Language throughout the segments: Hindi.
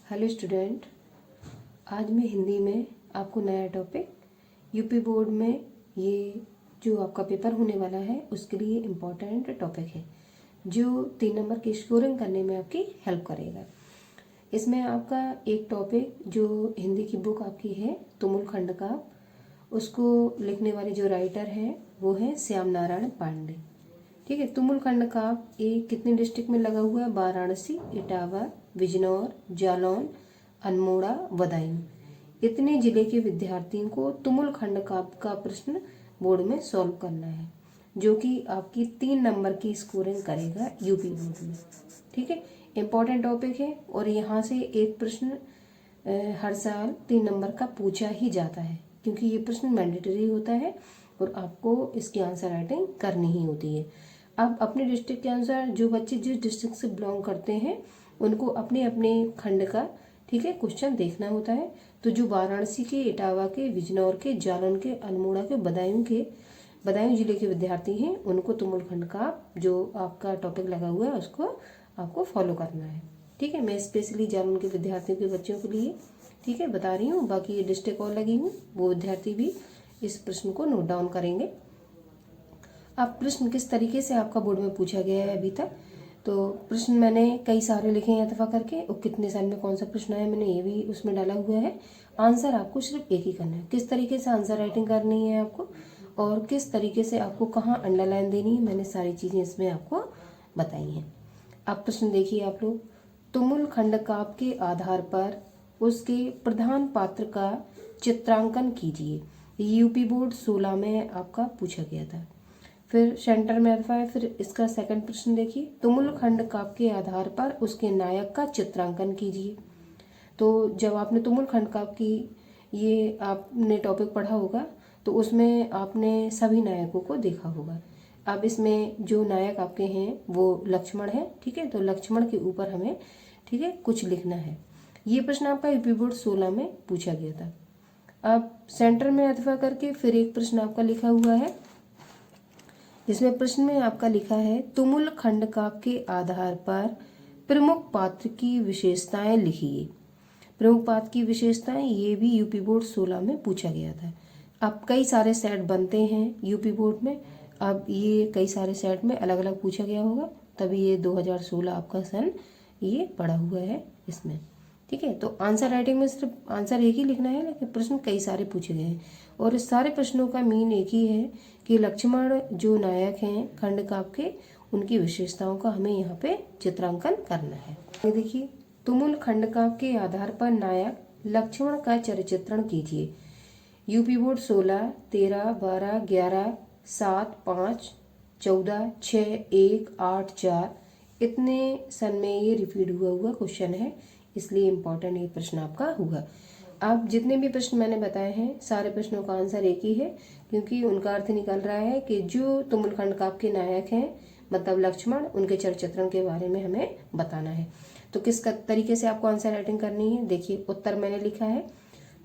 हेलो स्टूडेंट, आज मैं हिंदी में आपको नया टॉपिक यूपी बोर्ड में ये जो आपका पेपर होने वाला है उसके लिए इम्पोर्टेंट टॉपिक है जो 3 नंबर की स्कोरिंग करने में आपकी हेल्प करेगा। इसमें आपका एक टॉपिक जो हिंदी की बुक आपकी है तुमुल खंड का, उसको लिखने वाले जो राइटर हैं वो हैं श्याम नारायण पांडे। ठीक है, तुमुल खंड का ये कितने डिस्ट्रिक्ट में लगा हुआ है? वाराणसी, इटावा, बिजनौर, जालौन, अल्मोड़ा, बदायूं। इतने जिले के विद्यार्थियों को तुमुल खंड का प्रश्न बोर्ड में सॉल्व करना है जो कि आपकी 3 नंबर की स्कोरिंग करेगा यूपी बोर्ड में। ठीक है, इम्पोर्टेंट टॉपिक है और यहाँ से एक प्रश्न हर साल 3 नंबर का पूछा ही जाता है क्योंकि ये प्रश्न मैंडेटरी होता है और आपको इसकी आंसर राइटिंग करनी ही होती है। अब अपने डिस्ट्रिक्ट के अनुसार जो बच्चे जिस डिस्ट्रिक्ट से बिलोंग करते हैं उनको अपने अपने खंड का ठीक है क्वेश्चन देखना होता है। तो जो वाराणसी के, इटावा के, बिजनौर के, जालौन के, अल्मोड़ा के, बदायूं जिले के विद्यार्थी हैं उनको तुमुल खंड का जो आपका टॉपिक लगा हुआ है उसको आपको फॉलो करना है। ठीक है, मैं स्पेशली जालौन के विद्यार्थियों के बच्चों के लिए ठीक है बता रही हूँ, बाकी ये डिस्ट्रिक्ट और लगी हूँ वो विद्यार्थी भी इस प्रश्न को नोट डाउन करेंगे। अब प्रश्न किस तरीके से आपका बोर्ड में पूछा गया है अभी तक, तो प्रश्न मैंने कई सारे लिखे हैं इतफा करके और कितने साल में कौन सा प्रश्न आया मैंने ये भी उसमें डाला हुआ है। आंसर आपको सिर्फ एक ही करना है, किस तरीके से आंसर राइटिंग करनी है आपको और किस तरीके से आपको कहाँ अंडरलाइन देनी है, मैंने सारी चीज़ें इसमें आपको बताई हैं। अब प्रश्न देखिए आप लोग, तुमुल खंड काव्य के आधार पर उसके प्रधान पात्र का चित्रांकन कीजिए। यूपी बोर्ड 16 में आपका पूछा गया था। फिर सेंटर में अल्फा है। फिर इसका सेकंड प्रश्न देखिए, तुमुल खंड काव्य के आधार पर उसके नायक का चित्रांकन कीजिए। तो जब आपने तुमुल खंड काव्य की ये आपने टॉपिक पढ़ा होगा तो उसमें आपने सभी नायकों को देखा होगा। अब इसमें जो नायक आपके हैं वो लक्ष्मण है। ठीक है, तो लक्ष्मण के ऊपर हमें ठीक है कुछ लिखना है। ये प्रश्न आपका यूपी बोर्ड 16 में पूछा गया था। अब सेंटर में अथवा करके फिर एक प्रश्न आपका लिखा हुआ है जिसमें प्रश्न में आपका लिखा है तुमुल खंड काव्य के आधार पर प्रमुख पात्र की विशेषताएं लिखिए। प्रमुख पात्र की विशेषताएं ये भी यूपी बोर्ड 16 में पूछा गया था। अब कई सारे सेट बनते हैं यूपी बोर्ड में, अब ये कई सारे सेट में अलग अलग पूछा गया होगा तभी ये 2016 आपका सन ये पड़ा हुआ है इसमें। ठीक है, तो आंसर राइटिंग में सिर्फ आंसर एक ही लिखना है लेकिन प्रश्न कई सारे पूछे गए हैं और इस सारे प्रश्नों का मीन एक ही है कि लक्ष्मण जो नायक हैं खंड काव्य के उनकी विशेषताओं का हमें यहाँ पे चित्रांकन करना है। देखिए, तुमुल खंड काव्य के आधार पर नायक लक्ष्मण का चरित्रण कीजिए। यूपी बोर्ड 16, 13, 12, 11, 7, 5, 14, 6, 1, 8, 4 इतने सन में ये रिपीट हुआ क्वेश्चन है, इसलिए इम्पोर्टेंट ये प्रश्न आपका हुआ। अब जितने भी प्रश्न मैंने बताए हैं सारे प्रश्नों का आंसर एक ही है क्योंकि उनका अर्थ निकल रहा है कि जो तुमुल खंड काव्य के नायक हैं मतलब लक्ष्मण, उनके चरित्रण के बारे में हमें बताना है। तो किस तरीके से आपको आंसर राइटिंग करनी है, देखिए उत्तर मैंने लिखा है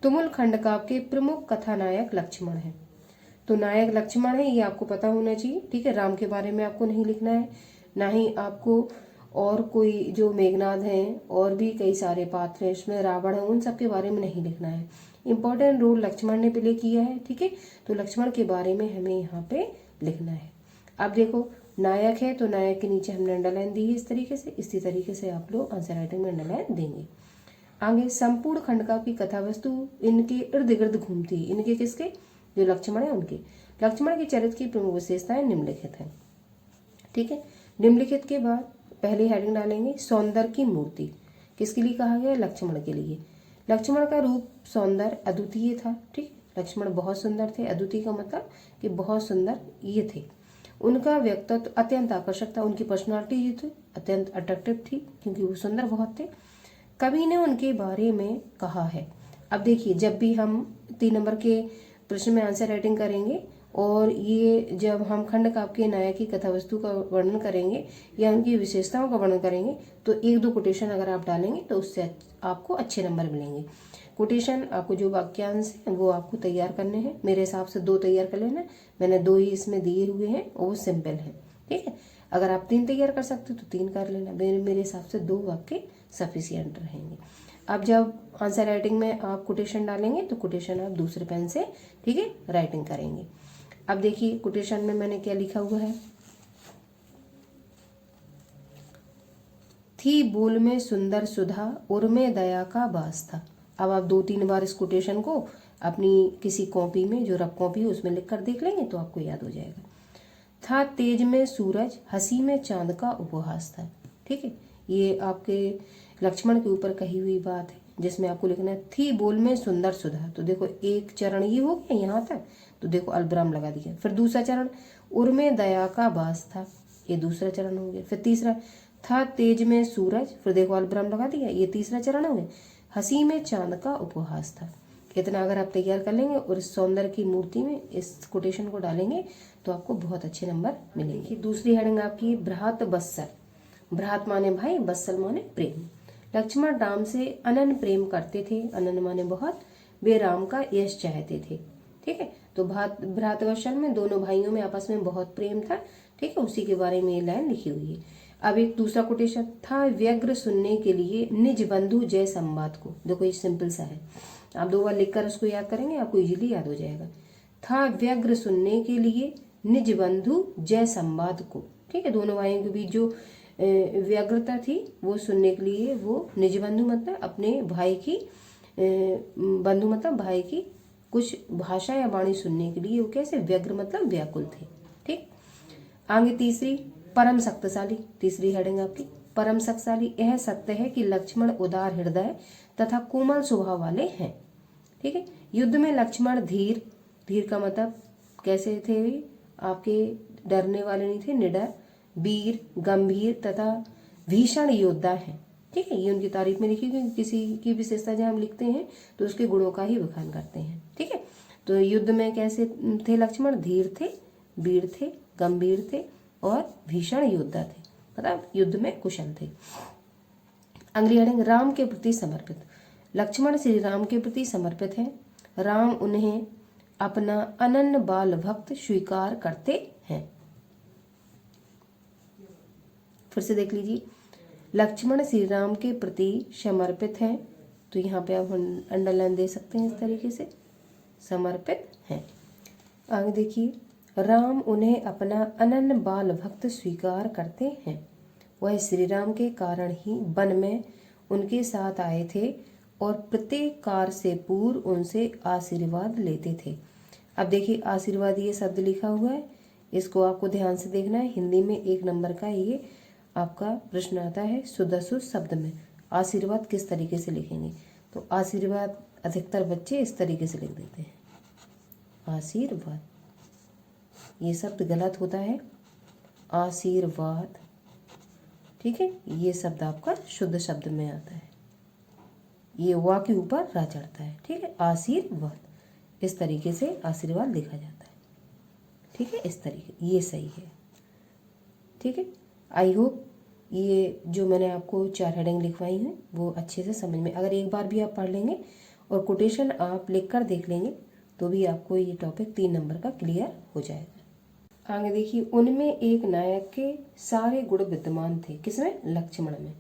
तुमुल खंड काव्य के प्रमुख कथानायक लक्ष्मण है। तो नायक लक्ष्मण है ये आपको पता होना चाहिए। ठीक है, राम के बारे में आपको नहीं लिखना है, ना ही आपको और कोई जो मेघनाथ हैं और भी कई सारे पात्र हैं इसमें रावण है उन सब के बारे में नहीं लिखना है। इम्पोर्टेंट रोल लक्ष्मण ने प्ले किया है। ठीक है, तो लक्ष्मण के बारे में हमें यहाँ पे लिखना है। अब देखो नायक है तो नायक के नीचे हमने अंडरलाइन दी है इस तरीके से, इसी तरीके से आप लोग आंसर राइटिंग में अंडरलाइन देंगे। आगे संपूर्ण खंड काव्य की कथा वस्तु इनके इर्द गिर्द घूमती है। इनके किसके? जो लक्ष्मण है उनके। लक्ष्मण के चरित्र की प्रमुख विशेषताएं निम्नलिखित हैं। ठीक है, निम्नलिखित के बाद पहले हेडिंग डालेंगे सौंदर्य की मूर्ति। किसके लिए कहा गया? लक्ष्मण के लिए। लक्ष्मण का रूप सौंदर्य अद्वितीय था। ठीक, लक्ष्मण बहुत सुंदर थे। अद्वितीय का मतलब कि बहुत सुंदर ये थे। उनका व्यक्तित्व अत्यंत आकर्षक था। उनकी पर्सनालिटी जो थी अत्यंत अट्रैक्टिव थी क्योंकि वो सुंदर बहुत थे। कवि ने उनके बारे में कहा है। अब देखिए, जब भी हम 3 नंबर के प्रश्न में आंसर राइटिंग करेंगे और ये जब हम खंड काव्य के नायक की कथा वस्तु का वर्णन करेंगे या उनकी विशेषताओं का वर्णन करेंगे तो 1-2 कोटेशन अगर आप डालेंगे तो उससे आपको अच्छे नंबर मिलेंगे। कोटेशन आपको जो वाक्यांश है वो आपको तैयार करने हैं। मेरे हिसाब से 2 तैयार कर लेना, मैंने 2 ही इसमें दिए हुए हैं और वो सिंपल है। ठीक है, अगर आप 3 तैयार कर सकते हो तो 3 कर लेना। मेरे हिसाब से 2 वाक्य सफिशिएंट रहेंगे। अब जब आंसर राइटिंग में आप कोटेशन डालेंगे तो कोटेशन आप दूसरे पेन से, ठीक है, राइटिंग करेंगे। अब देखिए कोटेशन में मैंने क्या लिखा हुआ है, थी बोल में सुंदर सुधा उर में दया का वास था। अब आप 2-3 बार इस कोटेशन को अपनी किसी कॉपी में, जो रफ कॉपी है उसमें लिख कर देख लेंगे तो आपको याद हो जाएगा। था तेज में सूरज हंसी में चांद का उपहास था, ठीक है, ये आपके लक्ष्मण के ऊपर कही हुई बात है, जिसमें आपको लिखना है थी बोल में सुंदर सुधा। तो देखो एक चरण ये हो गया यहाँ तक, तो देखो अल्पविराम लगा दिया। फिर दूसरा चरण उर में दया का वास था, ये दूसरा चरण हो गया। फिर तीसरा था तेज में सूरज, फिर देखो अल्पविराम लगा दिया, ये तीसरा चरण हो गया। हंसी में चांद का उपहास था। इतना अगर आप तैयार कर लेंगे और इस सौंदर्य की मूर्ति में इस कोटेशन को डालेंगे तो आपको बहुत अच्छे नंबर मिलेंगे। दूसरी हेडिंग आपकी भ्रात बत्सल। भ्रात माने भाई, बत्सल माने प्रेम। लक्ष्मण राम से अनन्य प्रेम करते थे, अनन्य माने बहुत, वे राम का यश चाहते थे, ठीक है। तो भ्रात बत्सल में दोनों भाइयों में आपस में बहुत प्रेम था, ठीक है, उसी के बारे में ये लाइन लिखी हुई है। अब एक दूसरा कोटेशन था व्यग्र सुनने के लिए निज बंधु जय संवाद को। देखो ये सिंपल सा है, आप 2 बार लिखकर उसको याद करेंगे आपको इजीली याद हो जाएगा। था व्यग्र सुनने के लिए निज बंधु जय संवाद को, ठीक है, दोनों भाइयों के बीच जो व्यग्रता थी वो सुनने के लिए, वो निज बंधु मतलब अपने भाई की, बंधु मतलब भाई की कुछ भाषा या वाणी सुनने के लिए वो कैसे व्यग्र मतलब व्याकुल थे, ठीक। आगे तीसरी परम शक्तिशाली, तीसरी हेडिंग आपकी परम शक्तिशाली। यह सत्य है कि लक्ष्मण उदार हृदय तथा कोमल स्वभाव वाले हैं, ठीक है। युद्ध में लक्ष्मण धीर, धीर का मतलब कैसे थे, आपके डरने वाले नहीं थे, निडर, वीर, गंभीर तथा भीषण योद्धा हैं, ठीक है। ये उनकी तारीफ में लिखी, क्योंकि किसी की विशेषता जब हम लिखते हैं तो उसके गुणों का ही बखान करते हैं, ठीक है। तो युद्ध में कैसे थे लक्ष्मण, धीर थे, वीर थे, गंभीर थे और भीषण योद्धा थे, मतलब युद्ध में कुशल थे। अगली हेडिंग राम के प्रति समर्पित। लक्ष्मण श्री राम के प्रति समर्पित है, राम उन्हें अपना अनन्य बाल भक्त स्वीकार करते हैं। फिर से देख लीजिए, लक्ष्मण श्री राम के प्रति समर्पित है, तो यहाँ पे आप अंडरलाइन दे सकते हैं इस तरीके से, समर्पित हैं। आगे देखिए, राम उन्हें अपना अनन्य बाल भक्त स्वीकार करते हैं, वह श्री राम के कारण ही वन में उनके साथ आए थे और प्रत्येक कार्य से पूर्व उनसे आशीर्वाद लेते थे। अब देखिए आशीर्वाद ये शब्द लिखा हुआ है, इसको आपको ध्यान से देखना है। हिंदी में 1 नंबर का ये आपका प्रश्न आता है, शुद्ध अशुद्ध शब्द में आशीर्वाद किस तरीके से लिखेंगे। तो आशीर्वाद अधिकतर बच्चे इस तरीके से लिख देते हैं, आशीर्वाद, ये शब्द गलत होता है, आशीर्वाद, ठीक है। ये शब्द आपका शुद्ध शब्द में आता है, ये वा के ऊपर रा चढ़ता है, ठीक है, आशीर्वाद, इस तरीके से आशीर्वाद लिखा जाता है, ठीक है, इस तरीके, ये सही है, ठीक है। आई होप ये जो मैंने आपको 4 हेडिंग लिखवाई हैं वो अच्छे से समझ में, अगर एक बार भी आप पढ़ लेंगे और कोटेशन आप लिख कर देख लेंगे तो भी आपको ये टॉपिक 3 नंबर का क्लियर हो जाएगा। आगे देखिए, उनमें एक नायक के सारे गुण विद्यमान थे, किसमें, लक्ष्मण में।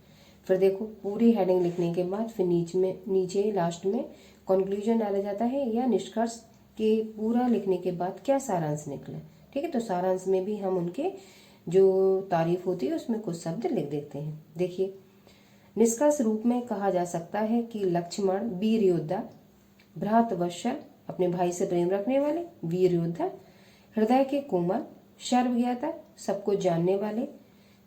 फिर देखो पूरी हेडिंग लिखने के बाद फिर नीचे लास्ट में कंक्लूजन डाला जाता है या निष्कर्ष के पूरा लिखने के बाद क्या सारांश निकला, ठीक है। तो सारांश में भी हम उनके जो तारीफ होती है उसमें कुछ शब्द लिख देते हैं। देखिए, निष्कर्ष रूप में कहा जा सकता है कि लक्ष्मण वीर योद्धा, भ्रात वत्सल अपने भाई से प्रेम रखने वाले, वीर योद्धा, हृदय के कोमल, सर्वज्ञता, सबको जानने वाले,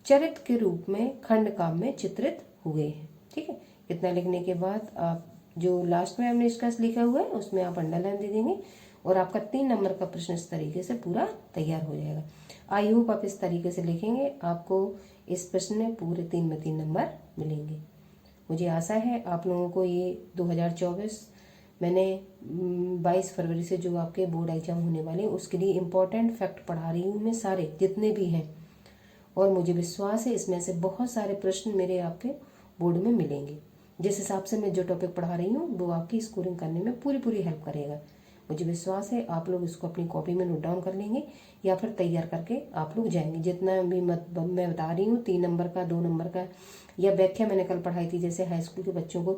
चरित्र के रूप में खंड काव्य में चित्रित हुए हैं, ठीक है। इतना लिखने के बाद आप जो लास्ट में हमने निष्कर्ष लिखा हुआ है उसमें आप अंडरलाइन दे देंगे और आपका 3 नंबर का प्रश्न इस तरीके से पूरा तैयार हो जाएगा। आई होप आप इस तरीके से लिखेंगे, आपको इस प्रश्न में पूरे 3 में 3 नंबर मिलेंगे। मुझे आशा है आप लोगों को ये 2024 मैंने 22 फरवरी से जो आपके बोर्ड एग्जाम होने वाले हैं उसके लिए इम्पोर्टेंट फैक्ट पढ़ा रही हूँ मैं, सारे जितने भी हैं, और मुझे विश्वास है इसमें से बहुत सारे प्रश्न मेरे आपके बोर्ड में मिलेंगे। जिस हिसाब से मैं जो टॉपिक पढ़ा रही हूँ वो आपकी स्कोरिंग करने में पूरी हेल्प करेगा। मुझे विश्वास है आप लोग इसको अपनी कॉपी में नोट डाउन कर लेंगे या फिर तैयार करके आप लोग जाएंगे। जितना भी मैं बता रही हूँ 3 नंबर का, 2 नंबर का, या व्याख्या मैंने कल पढ़ाई थी जैसे हाई स्कूल के बच्चों को,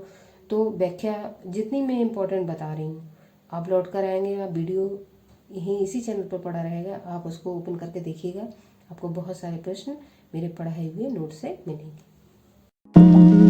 तो व्याख्या जितनी मैं इम्पोर्टेंट बता रही हूँ आप लौट कर आएंगे, या वीडियो यहीं इसी चैनल पर पड़ा रहेगा, आप उसको ओपन करके देखिएगा। आपको बहुत सारे प्रश्न मेरे पढ़ाए हुए नोट से मिलेंगे।